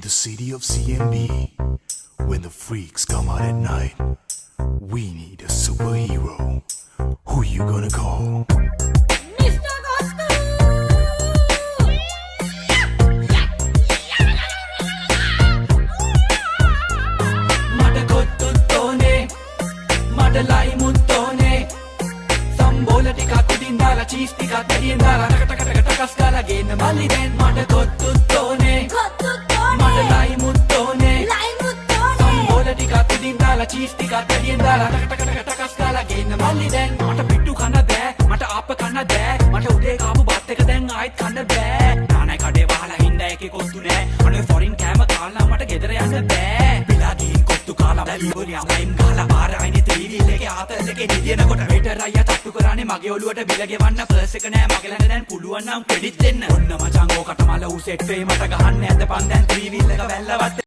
The city of CMB. When the freaks come out at night, we need a superhero. Who you gonna call? Mr. Gusto! මට කොත්තුත් ඕනේ මට ලයිමුත් ඕනේ සම්බෝල ටිකක් උඩින් දාලා චීස් ටිකක් වැඩියෙන් දාලා ටකටකටකස් ගාලා ගේන්න මල්ලි දැන් මට කොත්තුත් ඕනේ මට ලයිමුත් ඕනේ සම්බෝල ටිකක් උඩින් දාලා චීස් ටිකක් වැඩියෙන් දාලා ටකටකටකස් ගාලා ගේන්න මල්ලි දැන් මට පිට්ටු කන්න බෑ මට ආප්ප කන්න බෑ මට උදේ කාපු බත් එක දැන් ආයෙත් කන්න බෑ නානයි කඩේ වහලා හින්දා එකේ කොත්තු නෑ අනේ ෆොරින් කෑම කාලා මට ගෙදර යන්න බෑ බිලාදී කොත්තු කාලා බැලියෝලිය වයින් ගහලා පාර අයිනේ ත්‍රිවිල් එකේ ආතල් එකේ නිදිනකොට වේටර් අයියා තට්ටු කරානේ මගේ ඔළුවට බිල ගෙවන්න පර්ස් එක නෑ මගේ ළඟ දැන් පුළුවන් නම් ක්‍රෙඩිට් දෙන්න ඔන්න මචං ඕකට මල ඌ සෙට් වේ මට ගහන්න ඇද්ද පන් දැන් ත්‍රිවිල් එක වැල්ලවත්